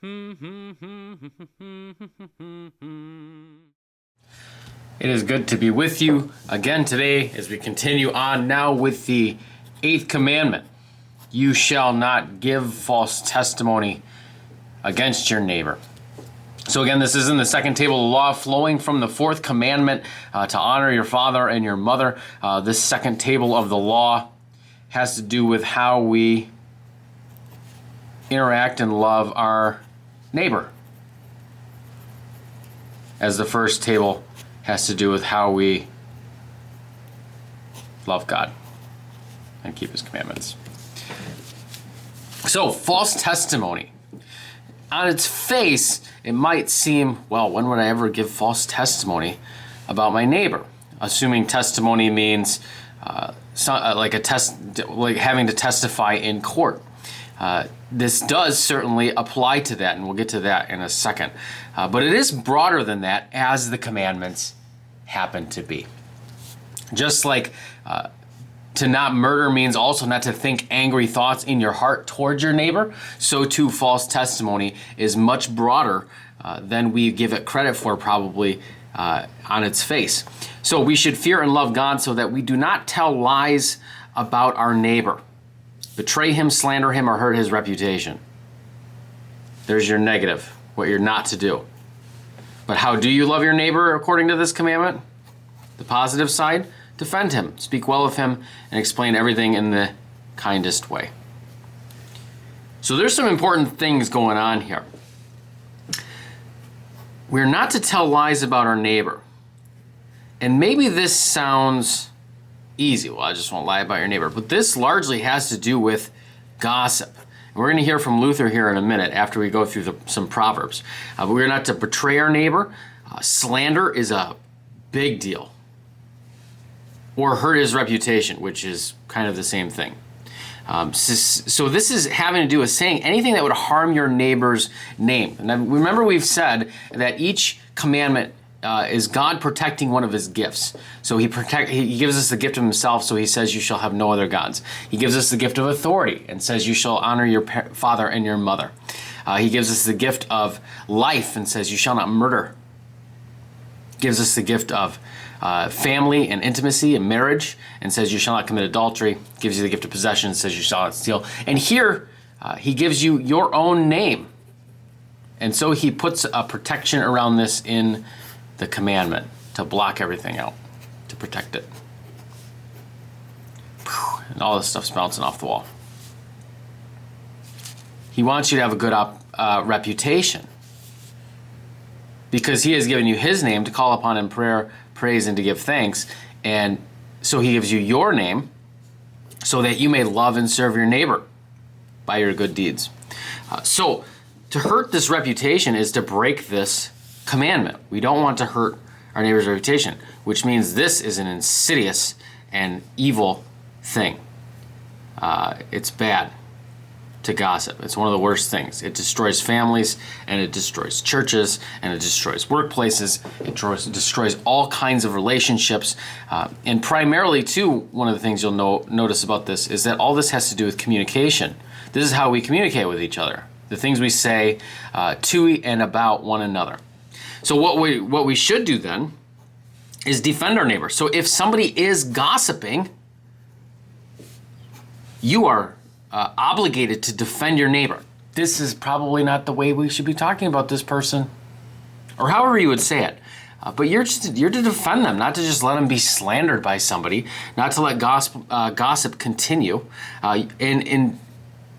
It is good to be with you again today as we continue on now with the Eighth Commandment. You shall not give false testimony against your neighbor. So again, this is in the second table of the law, flowing from the fourth commandment to honor your father and your mother. This second table of the law has to do with how we interact and love our neighbor, as the first table has to do with how we love God and keep his commandments. So, false testimony. On its face, it might seem, well, when would I ever give false testimony about my neighbor? Assuming testimony means like having to testify in court. This does certainly apply to that, and we'll get to that in a second. But it is broader than that, as the commandments happen to be. Just like to not murder means also not to think angry thoughts in your heart towards your neighbor, so too false testimony is much broader than we give it credit for, probably on its face. So we should fear and love God so that we do not tell lies about our neighbor, betray him, slander him, or hurt his reputation. There's your negative, what you're not to do. But how do you love your neighbor according to this commandment? The positive side, defend him, speak well of him, and explain everything in the kindest way. So there's some important things going on here. We're not to tell lies about our neighbor. And maybe this sounds easy. Well, I just won't lie about your neighbor. But this largely has to do with gossip. And we're going to hear from Luther here in a minute after we go through some Proverbs. But we're not to betray our neighbor. Slander is a big deal. Or hurt his reputation, which is kind of the same thing. So this is having to do with saying anything that would harm your neighbor's name. And remember, we've said that each commandment is God protecting one of his gifts. So he gives us the gift of himself, so he says you shall have no other gods. He gives us the gift of authority and says you shall honor your father and your mother. He gives us the gift of life and says you shall not murder. Gives us the gift of family and intimacy and marriage and says you shall not commit adultery. Gives you the gift of possession and says you shall not steal. And here he gives you your own name. And so he puts a protection around this in the commandment to block everything out, to protect it. And all this stuff's bouncing off the wall. He wants you to have a good reputation because he has given you his name to call upon in prayer, praise, and to give thanks. And so he gives you your name so that you may love and serve your neighbor by your good deeds. So to hurt this reputation is to break this commandment. We don't want to hurt our neighbor's reputation, which means this is an insidious and evil thing. It's bad to gossip. It's one of the worst things. It destroys families, and it destroys churches, and it destroys workplaces. It destroys all kinds of relationships. And primarily, too, one of the things you'll notice about this is that all this has to do with communication. This is how we communicate with each other. The things we say to and about one another. So what we should do then is defend our neighbor. So if somebody is gossiping, you are obligated to defend your neighbor. This is probably not the way we should be talking about this person, or however you would say it. But you're to defend them, not to just let them be slandered by somebody, not to let gossip continue. In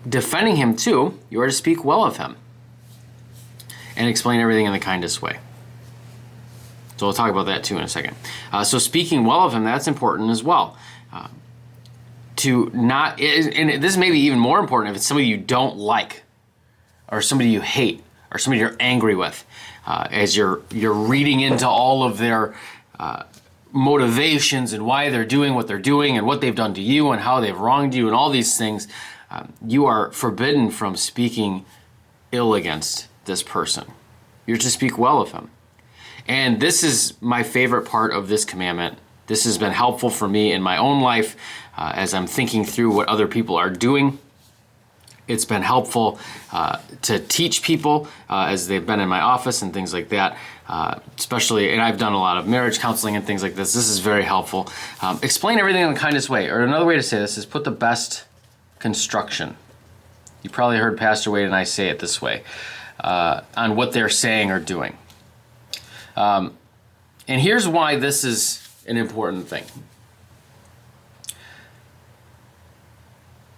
defending him too, you are to speak well of him and explain everything in the kindest way. So we'll talk about that too in a second. So speaking well of him, that's important as well. And this may be even more important if it's somebody you don't like, or somebody you hate, or somebody you're angry with, as you're reading into all of their motivations and why they're doing what they're doing and what they've done to you and how they've wronged you and all these things. You are forbidden from speaking ill against this person. You're to speak well of him. And this is my favorite part of this commandment. This has been helpful for me in my own life as I'm thinking through what other people are doing It's been helpful to teach people as they've been in my office and things like that, especially, and I've done a lot of marriage counseling and things like this. This is very helpful. Explain everything in the kindest way, or another way to say this is put the best construction. You probably heard Pastor Wade and I say it this way, on what they're saying or doing. And here's why this is an important thing.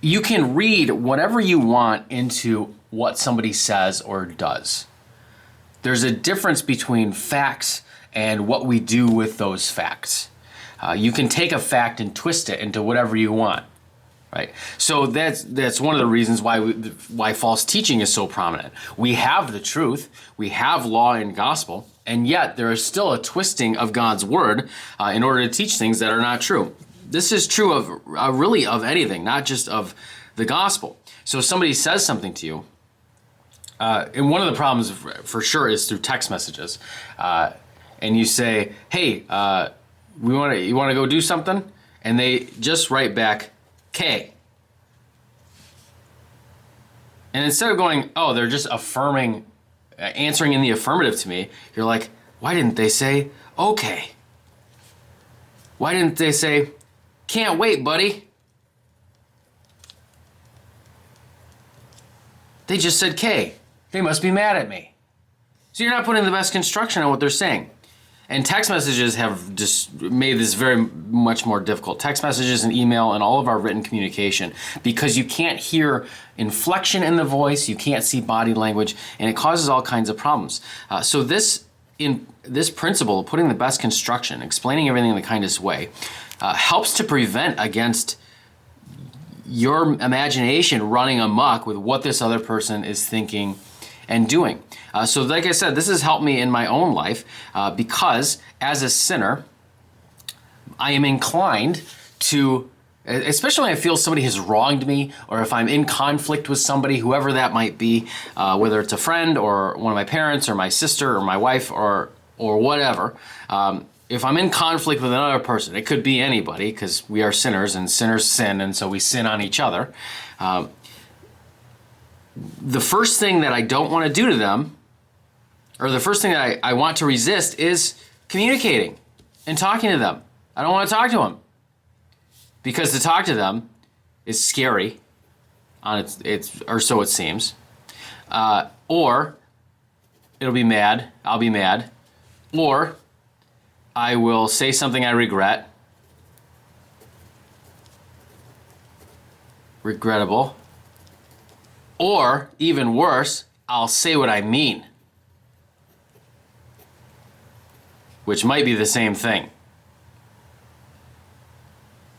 You can read whatever you want into what somebody says or does. There's a difference between facts and what we do with those facts. You can take a fact and twist it into whatever you want, right? So that's one of the reasons why false teaching is so prominent. We have the truth, we have law and gospel, and yet there is still a twisting of God's word in order to teach things that are not true. This is true of really of anything, not just of the gospel. So if somebody says something to you, and one of the problems for sure is through text messages, and you say, "Hey, you want to go do something?" and they just write back, "K." And instead of going, "Oh, they're just affirming, answering in the affirmative to me," you're like, "Why didn't they say okay? Why didn't they say, can't wait, buddy? They just said K. They must be mad at me." So you're not putting the best construction on what they're saying. And text messages have just made this very much more difficult. Text messages and email and all of our written communication, because you can't hear inflection in the voice, you can't see body language, and it causes all kinds of problems. So this principle of putting the best construction, explaining everything in the kindest way, helps to prevent against your imagination running amok with what this other person is thinking and doing. So like I said, this has helped me in my own life because as a sinner, I am inclined to, especially when I feel somebody has wronged me, or if I'm in conflict with somebody, whoever that might be, whether it's a friend or one of my parents or my sister or my wife or whatever, if I'm in conflict with another person, it could be anybody, because we are sinners and sinners sin, and so we sin on each other. The first thing that I don't want to do to them, or the first thing that I want to resist, is communicating and talking to them. I don't want to talk to them, because to talk to them is scary, or so it seems. Or I'll be mad, or I will say something I regretable, or even worse, I'll say what I mean, which might be the same thing.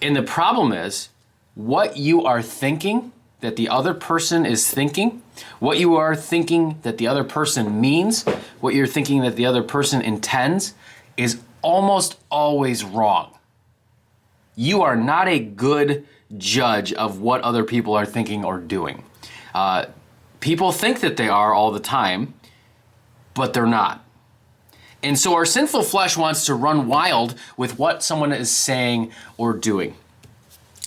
And the problem is, what you are thinking that the other person is thinking, what you are thinking that the other person means, what you're thinking that the other person intends, is almost always wrong. You are not a good judge of what other people are thinking or doing. People think that they are all the time, but they're not. And so our sinful flesh wants to run wild with what someone is saying or doing.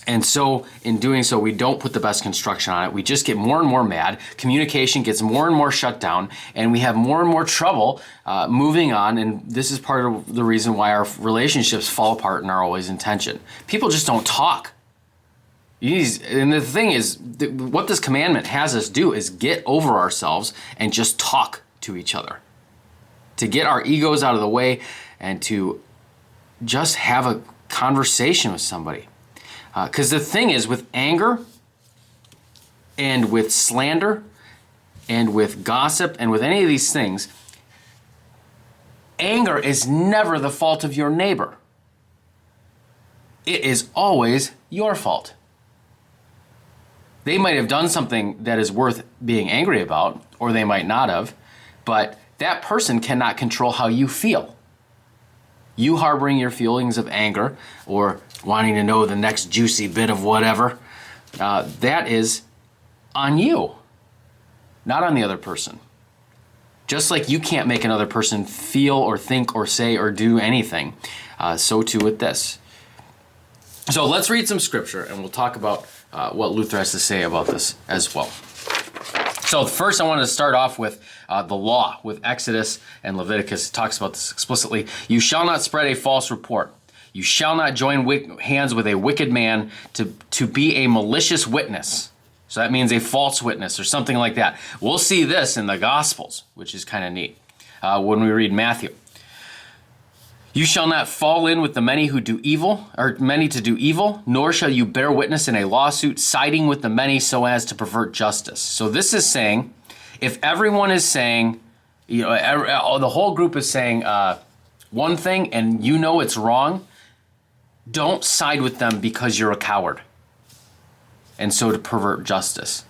And so in doing so, we don't put the best construction on it. We just get more and more mad. Communication gets more and more shut down, and we have more and more trouble moving on. And this is part of the reason why our relationships fall apart and are always in tension. People just don't talk. And the thing is, what this commandment has us do is get over ourselves and just talk to each other. To get our egos out of the way and to just have a conversation with somebody. Because the thing is, with anger and with slander and with gossip and with any of these things, anger is never the fault of your neighbor. It is always your fault. They might have done something that is worth being angry about, or they might not have, but that person cannot control how you feel. You harboring your feelings of anger or wanting to know the next juicy bit of whatever, that is on you, not on the other person. Just like you can't make another person feel or think or say or do anything, so too with this. So let's read some scripture and we'll talk about what Luther has to say about this as well. So first I wanted to start off with the law, with Exodus and Leviticus. It talks about this explicitly. You shall not spread a false report. You shall not join hands with a wicked man to be a malicious witness. So that means a false witness or something like that. We'll see this in the Gospels, which is kind of neat when we read Matthew. You shall not fall in with the many who do evil, or many to do evil, nor shall you bear witness in a lawsuit, siding with the many so as to pervert justice. So this is saying, if everyone is saying, the whole group is saying one thing and you know it's wrong, don't side with them because you're a coward. And so to pervert justice.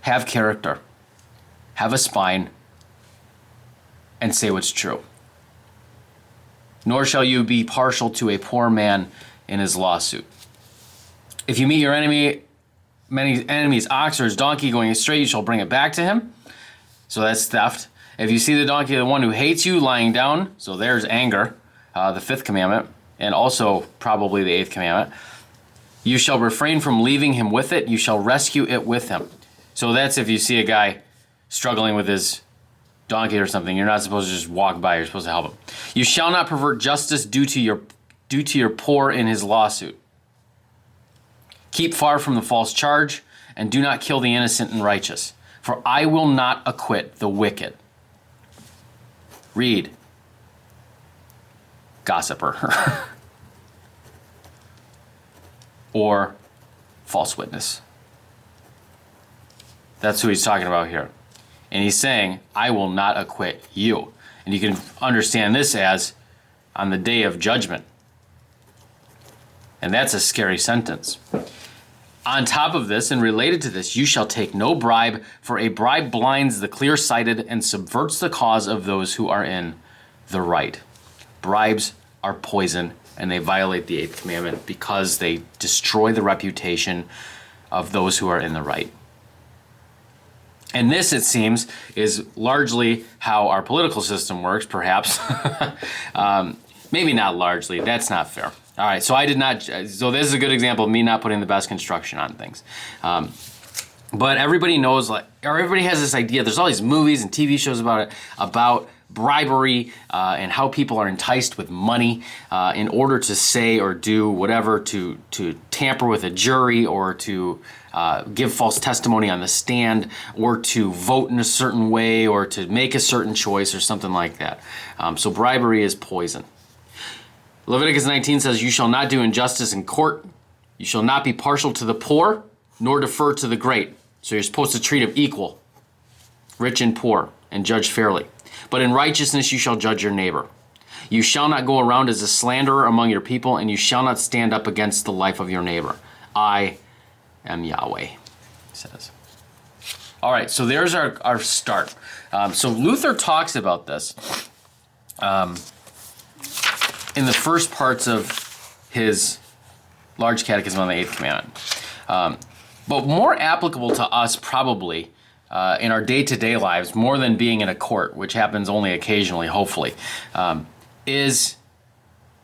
Have character. Have a spine. And say what's true. Nor shall you be partial to a poor man in his lawsuit. If you meet your many enemies, ox or his donkey going astray, you shall bring it back to him. So that's theft. If you see the donkey of the one who hates you lying down, so there's anger, the fifth commandment, and also probably the eighth commandment. You shall refrain from leaving him with it. You shall rescue it with him. So that's if you see a guy struggling with his donkey or something. You're not supposed to just walk by. You're supposed to help him. You shall not pervert justice due to your poor in his lawsuit. Keep far from the false charge, and do not kill the innocent and righteous. For I will not acquit the wicked. Read. Gossiper. Or false witness. That's who he's talking about here. And he's saying, I will not acquit you. And you can understand this as on the day of judgment. And that's a scary sentence. On top of this, and related to this, you shall take no bribe, for a bribe blinds the clear-sighted and subverts the cause of those who are in the right. Bribes are poison, and they violate the eighth commandment because they destroy the reputation of those who are in the right. And this, it seems, is largely how our political system works, perhaps. Maybe not largely. That's not fair. All right, so so this is a good example of me not putting the best construction on things. But everybody knows, or everybody has this idea. There's all these movies and TV shows about it, about bribery and how people are enticed with money in order to say or do whatever, to tamper with a jury or to give false testimony on the stand or to vote in a certain way or to make a certain choice or something like that. So bribery is poison. Leviticus 19 says, you shall not do injustice in court. You shall not be partial to the poor, nor defer to the great. So you're supposed to treat them equal, rich and poor, and judge fairly. But in righteousness you shall judge your neighbor. You shall not go around as a slanderer among your people, and you shall not stand up against the life of your neighbor. I am Yahweh, he says. All right, so there's our start. So Luther talks about this in the first parts of his large catechism on the Eighth Commandment. But more applicable to us probably in our day-to-day lives, more than being in a court, which happens only occasionally, hopefully, is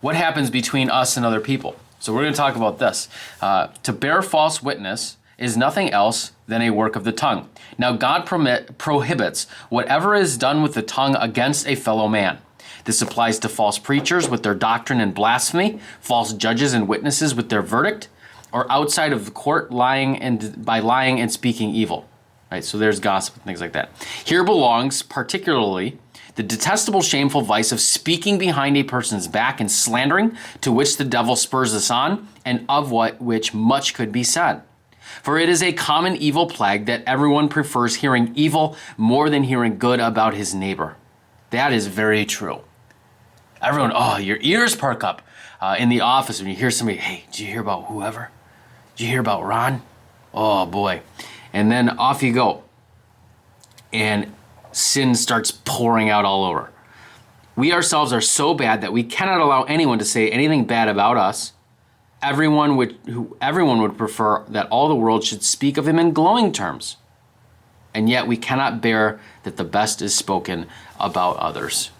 what happens between us and other people. So we're going to talk about this. To bear false witness is nothing else than a work of the tongue. Now God prohibits whatever is done with the tongue against a fellow man. This applies to false preachers with their doctrine and blasphemy, false judges and witnesses with their verdict, or outside of the court by lying and speaking evil. Right, so there's gossip and things like that. Here belongs particularly the detestable, shameful vice of speaking behind a person's back and slandering, to which the devil spurs us on, and of which much could be said. For it is a common evil plague that everyone prefers hearing evil more than hearing good about his neighbor. That is very true. Everyone, your ears perk up in the office when you hear somebody, hey, did you hear about whoever? Did you hear about Ron? Oh, boy. And then off you go. And sin starts pouring out all over. We ourselves are so bad that we cannot allow anyone to say anything bad about us. Everyone would prefer that all the world should speak of him in glowing terms. And yet we cannot bear that the best is spoken about others.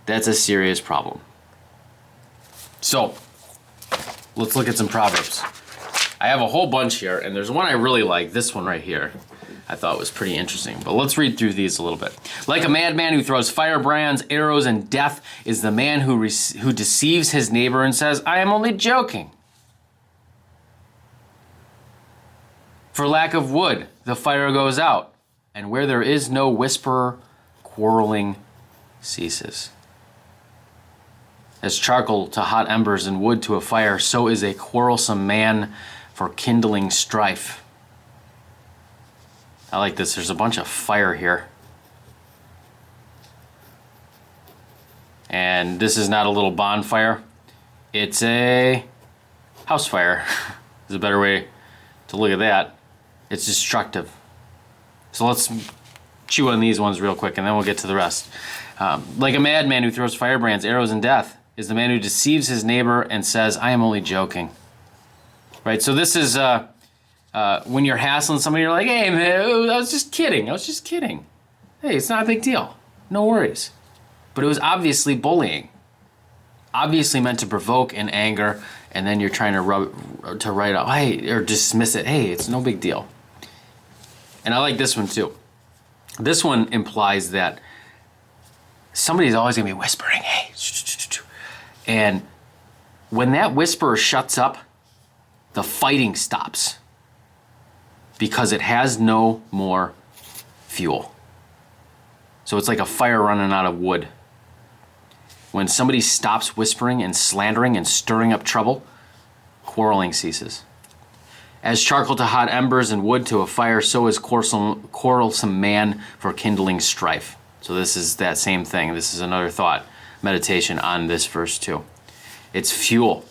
That's a serious problem. So, let's look at some Proverbs. I have a whole bunch here, and there's one I really like. This one right here I thought was pretty interesting. But let's read through these a little bit. Like a madman who throws firebrands, arrows, and death is the man who deceives his neighbor and says, I am only joking. For lack of wood, the fire goes out, and where there is no whisperer, quarreling ceases. As charcoal to hot embers and wood to a fire, so is a quarrelsome man for kindling strife. I like this. There's a bunch of fire here. And this is not a little bonfire. It's a house fire. Is a better way to look at that. It's destructive. So let's chew on these ones real quick, and then we'll get to the rest. Like a madman who throws firebrands, arrows, and death is the man who deceives his neighbor and says, I am only joking. Right? So this is when you're hassling somebody, you're like, hey, man, I was just kidding. Hey, it's not a big deal. No worries. But it was obviously bullying. Obviously meant to provoke in anger, and then you're trying to write out, hey, or dismiss it. Hey, it's no big deal. And I like this one too. This one implies that somebody's always gonna be whispering, hey, and when that whisperer shuts up, the fighting stops because it has no more fuel. So it's like a fire running out of wood. When somebody stops whispering and slandering and stirring up trouble, quarreling ceases. As charcoal to hot embers and wood to a fire, so is quarrelsome man for kindling strife. So this is that same thing. This is another thought, meditation on this verse too. It's fuel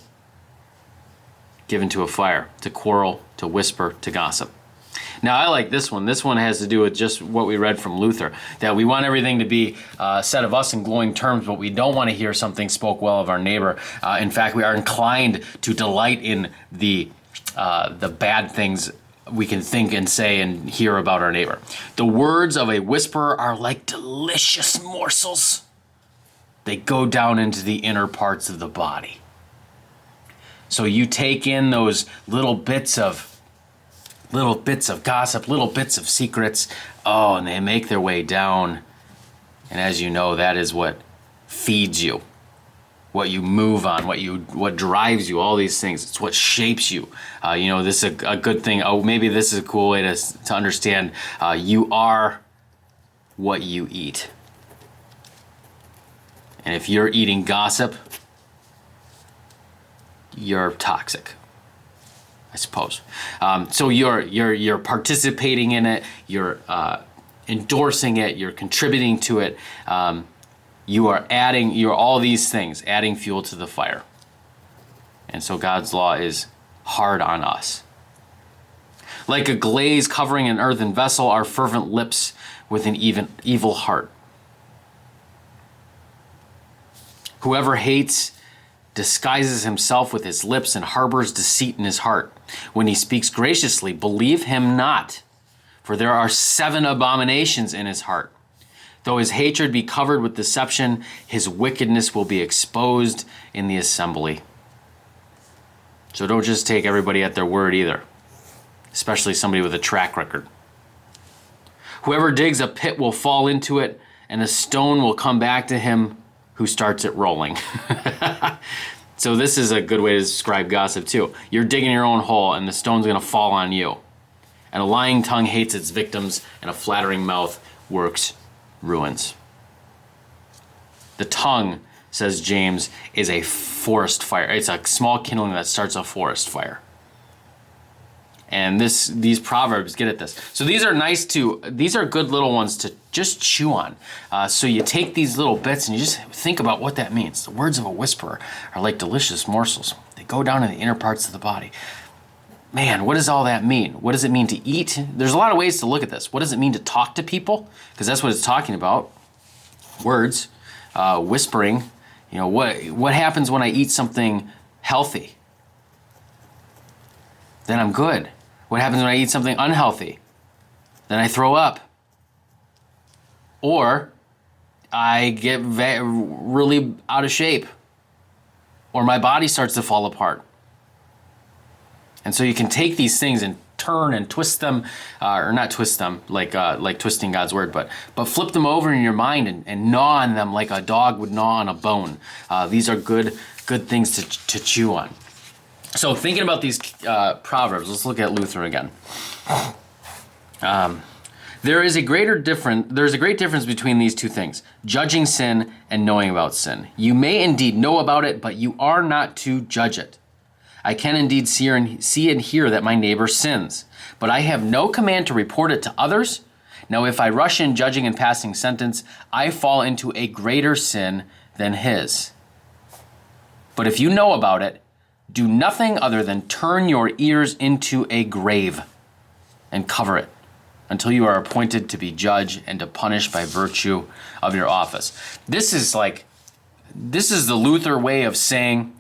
given to a fire, to quarrel, to whisper, to gossip. Now I like this one. This one has to do with just what we read from Luther, that we want everything to be said of us in glowing terms, but we don't want to hear something spoke well of our neighbor. In fact, we are inclined to delight in the bad things we can think and say and hear about our neighbor. The words of a whisperer are like delicious morsels. They go down into the inner parts of the body. So you take in those little bits of gossip, little bits of secrets, and they make their way down. And as you know, that is what feeds you, what you move on, what drives you, all these things. It's what shapes you. This is a good thing. Oh, maybe this is a cool way to understand. You are what you eat. And if you're eating gossip, you're toxic, I suppose. So you're participating in it. You're endorsing it. You're contributing to it. You're all these things, adding fuel to the fire. And so God's law is hard on us. Like a glaze covering an earthen vessel are fervent lips with an evil heart. Whoever hates disguises himself with his lips and harbors deceit in his heart. When he speaks graciously, believe him not, for there are 7 abominations in his heart. Though his hatred be covered with deception, his wickedness will be exposed in the assembly. So don't just take everybody at their word either, especially somebody with a track record. Whoever digs a pit will fall into it, and a stone will come back to him who starts it rolling. So this is a good way to describe gossip too. You're digging your own hole, and the stone's gonna fall on you. And a lying tongue hates its victims, and a flattering mouth works ruins. The tongue, says James, is a forest fire. It's a small kindling that starts a forest fire. And these proverbs get at this. So these are good little ones to just chew on. So you take these little bits and you just think about what that means. The words of a whisperer are like delicious morsels. They go down in the inner parts of the body. Man, what does all that mean? What does it mean to eat? There's a lot of ways to look at this. What does it mean to talk to people? Because that's what it's talking about. Words, whispering. What happens when I eat something healthy? Then I'm good. What happens when I eat something unhealthy? Then I throw up. Or I get really out of shape. Or my body starts to fall apart. And so you can take these things and turn and twist them, or not twist them like twisting God's word, but flip them over in your mind and gnaw on them like a dog would gnaw on a bone. These are good things to chew on. So thinking about these proverbs, let's look at Luther again. There's a great difference between these two things: judging sin and knowing about sin. You may indeed know about it, but you are not to judge it. I can indeed see and hear that my neighbor sins, but I have no command to report it to others. Now, if I rush in judging and passing sentence, I fall into a greater sin than his. But if you know about it, do nothing other than turn your ears into a grave and cover it until you are appointed to be judge and to punish by virtue of your office. This is the Luther way of saying,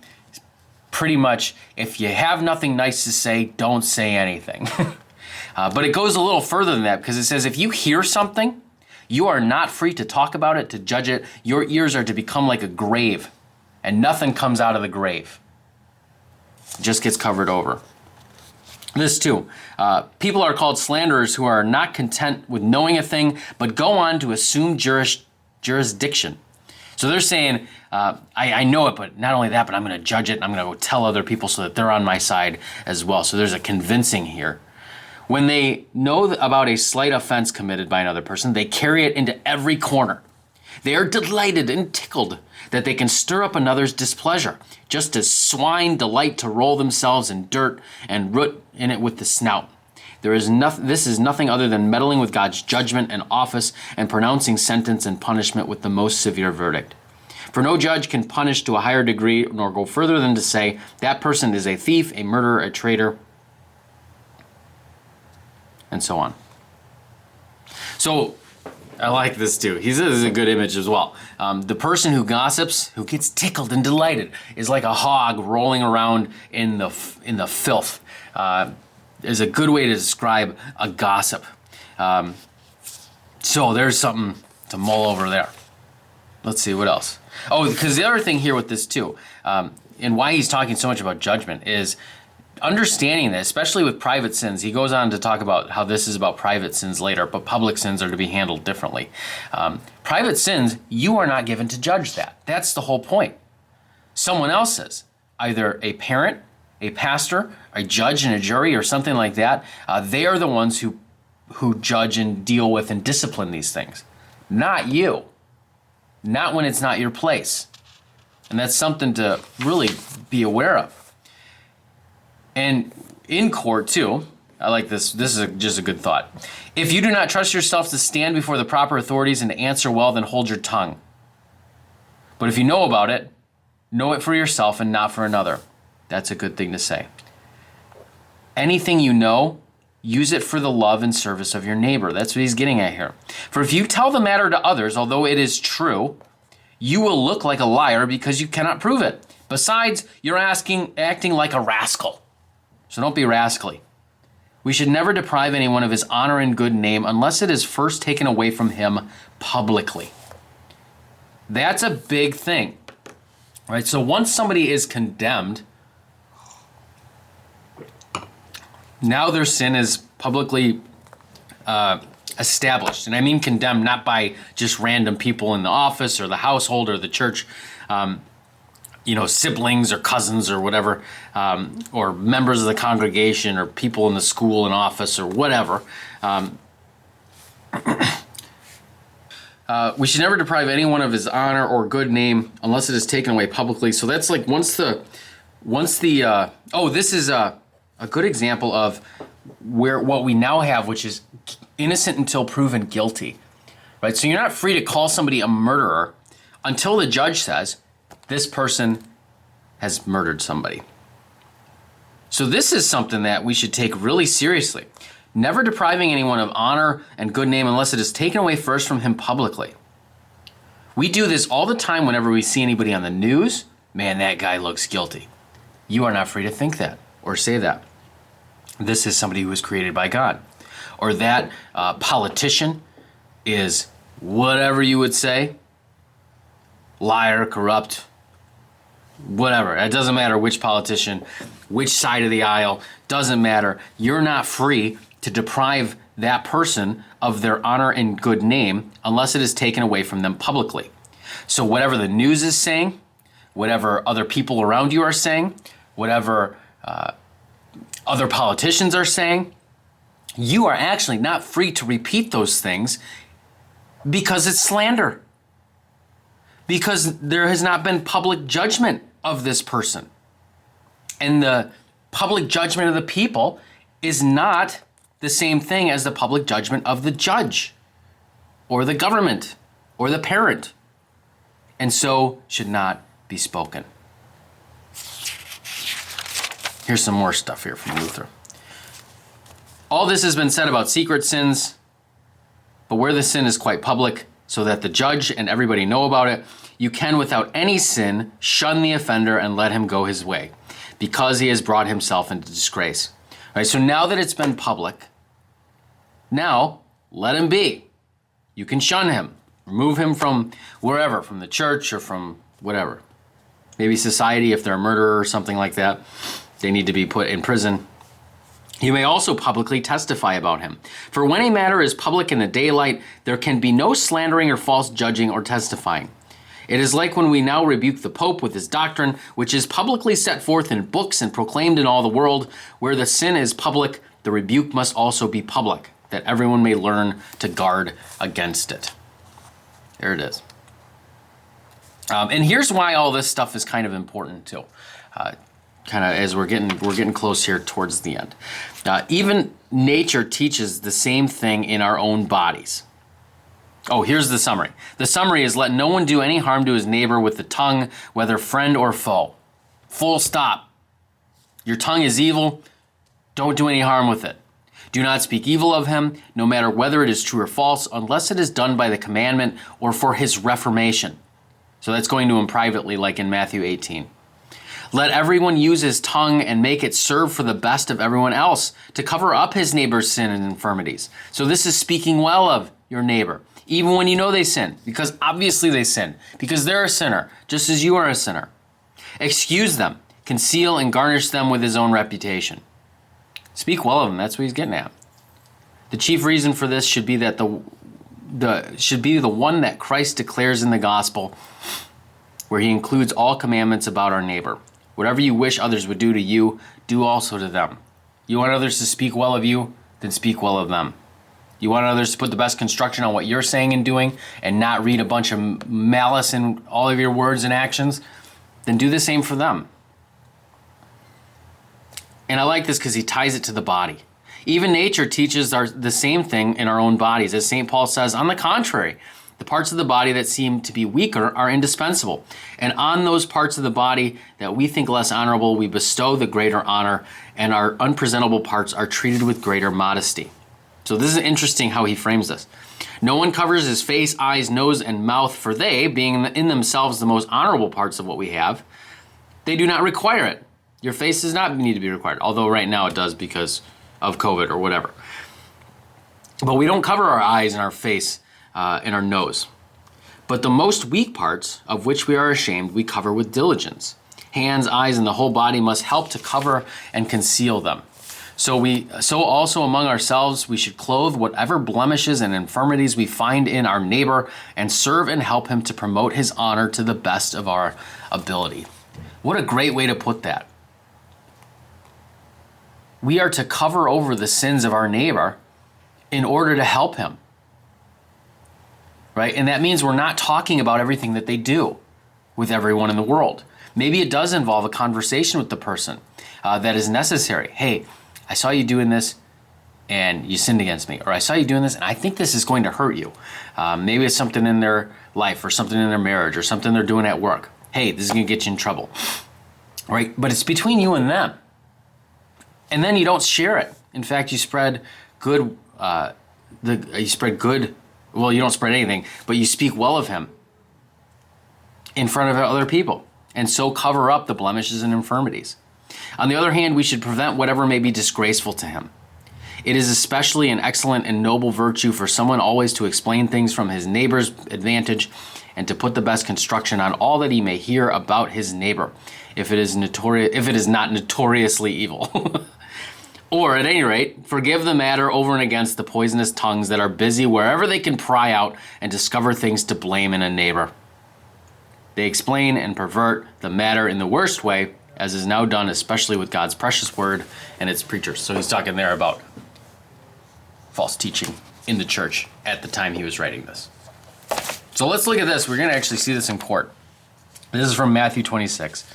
pretty much, if you have nothing nice to say, don't say anything. But it goes a little further than that, because it says if you hear something, you are not free to talk about it, to judge it. Your ears are to become like a grave, and nothing comes out of the grave. It just gets covered over. This too, people are called slanderers who are not content with knowing a thing, but go on to assume jurisdiction. So they're saying, I know it, but not only that, but I'm going to judge it, and I'm going to go tell other people so that they're on my side as well. So there's a convincing here. When they know about a slight offense committed by another person, they carry it into every corner. They are delighted and tickled that they can stir up another's displeasure, just as swine delight to roll themselves in dirt and root in it with the snout. This is nothing other than meddling with God's judgment and office and pronouncing sentence and punishment with the most severe verdict. For no judge can punish to a higher degree nor go further than to say that person is a thief, a murderer, a traitor, and so on. So I like this too. This is a good image as well. The person who gossips, who gets tickled and delighted, is like a hog rolling around in the filth. Is a good way to describe a gossip. So there's something to mull over there. Let's see, what else? Oh, because the other thing here with this too, and why he's talking so much about judgment, is understanding that, especially with private sins. He goes on to talk about how this is about private sins later, but public sins are to be handled differently. Private sins, you are not given to judge that. That's the whole point. Someone else is, either a parent, a pastor, a judge and a jury, or something like that. They are the ones who judge and deal with and discipline these things. Not you. Not when it's not your place. And that's something to really be aware of. And in court too, I like this. This is just a good thought. If you do not trust yourself to stand before the proper authorities and to answer well, then hold your tongue. But if you know about it, know it for yourself and not for another. That's a good thing to say. Anything you know, use it for the love and service of your neighbor. That's what he's getting at here. For if you tell the matter to others, although it is true, you will look like a liar because you cannot prove it. Besides, you're acting like a rascal. So don't be rascally. We should never deprive anyone of his honor and good name unless it is first taken away from him publicly. That's a big thing, right? So once somebody is condemned, now their sin is publicly established. And I mean condemned not by just random people in the office or the household or the church, siblings or cousins or whatever, or members of the congregation or people in the school and office or whatever. We should never deprive anyone of his honor or good name unless it is taken away publicly. So that's like this is a good example of what we now have, which is innocent until proven guilty, right? So you're not free to call somebody a murderer until the judge says this person has murdered somebody. So this is something that we should take really seriously. Never depriving anyone of honor and good name unless it is taken away first from him publicly. We do this all the time whenever we see anybody on the news. Man, that guy looks guilty. You are not free to think that or say that. This is somebody who was created by God. Or that politician is whatever you would say, liar, corrupt, whatever. It doesn't matter which politician, which side of the aisle, doesn't matter. You're not free to deprive that person of their honor and good name unless it is taken away from them publicly. So whatever the news is saying, whatever other people around you are saying, whatever other politicians are saying, you are actually not free to repeat those things because it's slander. Because there has not been public judgment of this person. And the public judgment of the people is not the same thing as the public judgment of the judge or the government or the parent. And so should not be spoken. Here's some more stuff here from Luther. All this has been said about secret sins, but where the sin is quite public, so that the judge and everybody know about it, you can without any sin shun the offender and let him go his way, because he has brought himself into disgrace. All right, so now that it's been public, now let him be. You can shun him, remove him from wherever, from the church or from whatever. Maybe society, if they're a murderer or something like that, they need to be put in prison. You may also publicly testify about him. For when a matter is public in the daylight, there can be no slandering or false judging or testifying. It is like when we now rebuke the Pope with his doctrine, which is publicly set forth in books and proclaimed in all the world. Where the sin is public, the rebuke must also be public, that everyone may learn to guard against it. There it is. And here's why all this stuff is kind of important too. Kind of as we're getting close here towards the end. Even nature teaches the same thing in our own bodies. Oh, here's the summary. The summary is, let no one do any harm to his neighbor with the tongue, whether friend or foe. Full stop. Your tongue is evil. Don't do any harm with it. Do not speak evil of him, no matter whether it is true or false, unless it is done by the commandment or for his reformation. So that's going to him privately, like in Matthew 18. Let everyone use his tongue and make it serve for the best of everyone else, to cover up his neighbor's sin and infirmities. So this is speaking well of your neighbor, even when you know they sin, because obviously they sin, because they're a sinner, just as you are a sinner. Excuse them, conceal and garnish them with his own reputation. Speak well of them, that's what he's getting at. The chief reason for this should be that the one that Christ declares in the gospel, where he includes all commandments about our neighbor. Whatever you wish others would do to you, do also to them. You want others to speak well of you, then speak well of them. You want others to put the best construction on what you're saying and doing and not read a bunch of malice in all of your words and actions, then do the same for them. And I like this because he ties it to the body. Even nature teaches the same thing in our own bodies. As St. Paul says, on the contrary, the parts of the body that seem to be weaker are indispensable. And on those parts of the body that we think less honorable, we bestow the greater honor, and our unpresentable parts are treated with greater modesty. So this is interesting how he frames this. No one covers his face, eyes, nose, and mouth, for they, being in themselves the most honorable parts of what we have, they do not require it. Your face does not need to be required, although right now it does because of COVID or whatever. But we don't cover our eyes and our face and our nose. But the most weak parts, of which we are ashamed, we cover with diligence. Hands, eyes, and the whole body must help to cover and conceal them. So also among ourselves we should clothe whatever blemishes and infirmities we find in our neighbor, and serve and help him to promote his honor to the best of our ability. What a great way to put that. We are to cover over the sins of our neighbor in order to help him. Right? And that means we're not talking about everything that they do with everyone in the world. Maybe it does involve a conversation with the person that is necessary. Hey, I saw you doing this and you sinned against me. Or I saw you doing this and I think this is going to hurt you. Maybe it's something in their life or something in their marriage or something they're doing at work. Hey, this is going to get you in trouble. Right? But it's between you and them. And then you don't share it. In fact, you spread good, well, you don't spread anything, but you speak well of him in front of other people, and so cover up the blemishes and infirmities. On the other hand, we should prevent whatever may be disgraceful to him. It is especially an excellent and noble virtue for someone always to explain things from his neighbor's advantage and to put the best construction on all that he may hear about his neighbor, if it is not notoriously evil. Or, at any rate, forgive the matter over and against the poisonous tongues that are busy wherever they can pry out and discover things to blame in a neighbor. They explain and pervert the matter in the worst way, as is now done especially with God's precious word and its preachers. So he's talking there about false teaching in the church at the time he was writing this. So let's look at this. We're going to actually see this in court. This is from Matthew 26.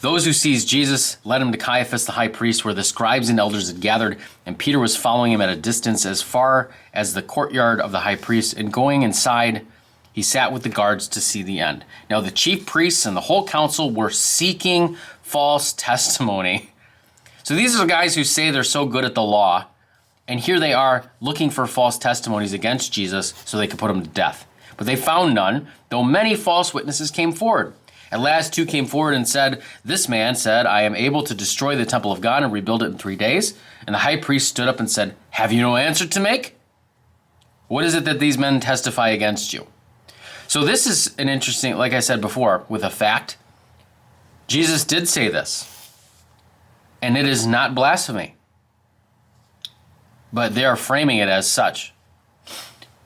Those who seized Jesus led him to Caiaphas the high priest, where the scribes and elders had gathered, and Peter was following him at a distance as far as the courtyard of the high priest, and going inside, he sat with the guards to see the end. Now the chief priests and the whole council were seeking false testimony. So these are the guys who say they're so good at the law, and here they are looking for false testimonies against Jesus so they could put him to death. But they found none, though many false witnesses came forward. At last, two came forward and said, "This man said, I am able to destroy the temple of God and rebuild it in 3 days." And the high priest stood up and said, "Have you no answer to make? What is it that these men testify against you?" So this is an interesting, like I said before, with a fact. Jesus did say this, and it is not blasphemy. But they are framing it as such.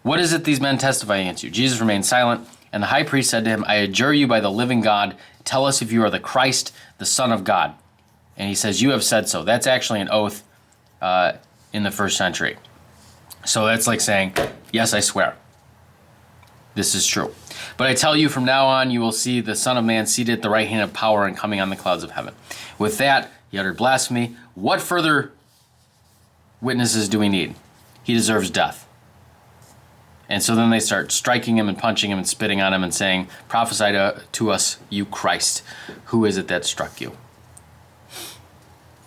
What is it these men testify against you? Jesus remained silent. And the high priest said to him, "I adjure you by the living God, tell us if you are the Christ, the Son of God." And he says, "You have said so." That's actually an oath in the first century. So that's like saying, "Yes, I swear. This is true. But I tell you, from now on, you will see the Son of Man seated at the right hand of power and coming on the clouds of heaven." With that, he uttered blasphemy. What further witnesses do we need? He deserves death. And so then they start striking him and punching him and spitting on him and saying, "Prophesy to us, you Christ. Who is it that struck you?"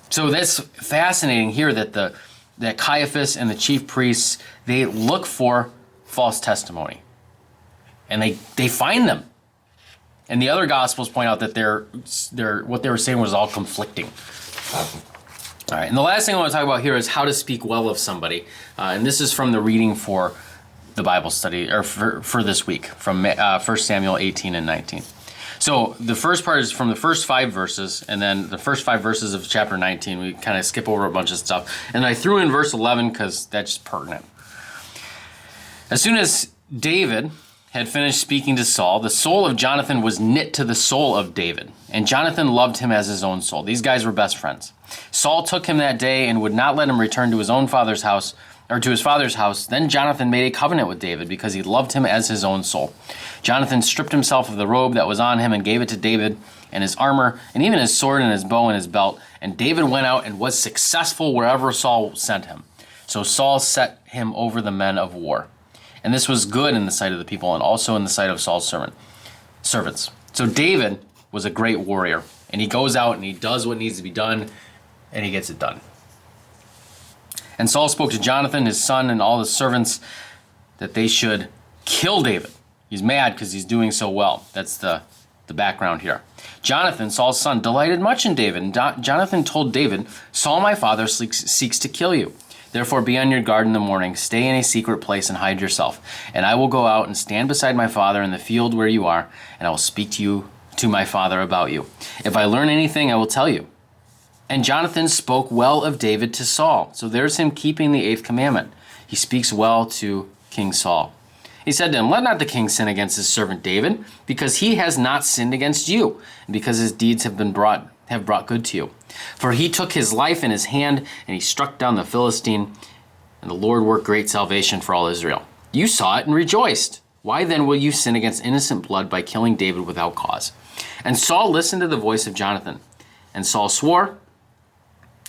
So that's fascinating here that Caiaphas and the chief priests, they look for false testimony. And they find them. And the other gospels point out that what they were saying was all conflicting. All right, and the last thing I want to talk about here is how to speak well of somebody. And this is from the reading for the Bible study, or for this week, from 1 Samuel 18 and 19. So the first part is from the first 5 verses, and then the first 5 verses of chapter 19. We kind of skip over a bunch of stuff. And I threw in verse 11 because that's just pertinent. As soon as David had finished speaking to Saul, the soul of Jonathan was knit to the soul of David, and Jonathan loved him as his own soul. These guys were best friends. Saul took him that day and would not let him return to his own father's house, or to his father's house. Then Jonathan made a covenant with David because he loved him as his own soul. Jonathan stripped himself of the robe that was on him and gave it to David, and his armor, and even his sword and his bow and his belt. And David went out and was successful wherever Saul sent him. So Saul set him over the men of war. And this was good in the sight of the people and also in the sight of Saul's servants. So David was a great warrior, and he goes out and he does what needs to be done, and he gets it done. And Saul spoke to Jonathan, his son, and all the servants that they should kill David. He's mad because he's doing so well. That's the background here. Jonathan, Saul's son, delighted much in David. And Jonathan told David, "Saul, my father, seeks to kill you. Therefore be on your guard in the morning. Stay in a secret place and hide yourself. And I will go out and stand beside my father in the field where you are, and I will speak to my father about you. If I learn anything, I will tell you." And Jonathan spoke well of David to Saul. So there's him keeping the 8th commandment. He speaks well to King Saul. He said to him, "Let not the king sin against his servant David, because he has not sinned against you, and because his deeds have brought good to you. For he took his life in his hand, and he struck down the Philistine, and the Lord worked great salvation for all Israel. You saw it and rejoiced. Why then will you sin against innocent blood by killing David without cause?" And Saul listened to the voice of Jonathan. And Saul swore,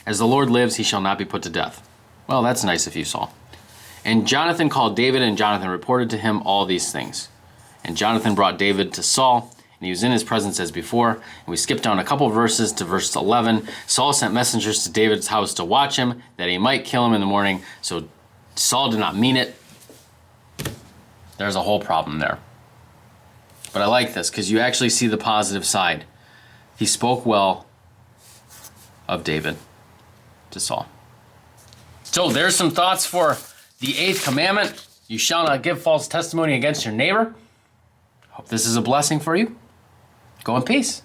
"As the Lord lives, he shall not be put to death." Well, that's nice of you, Saul. And Jonathan called David, and Jonathan reported to him all these things. And Jonathan brought David to Saul, and he was in his presence as before. And we skipped down a couple verses to verse 11. Saul sent messengers to David's house to watch him, that he might kill him in the morning. So Saul did not mean it. There's a whole problem there. But I like this, because you actually see the positive side. He spoke well of David to Saul. So there's some thoughts for the 8th commandment. You shall not give false testimony against your neighbor. Hope this is a blessing for you. Go in peace.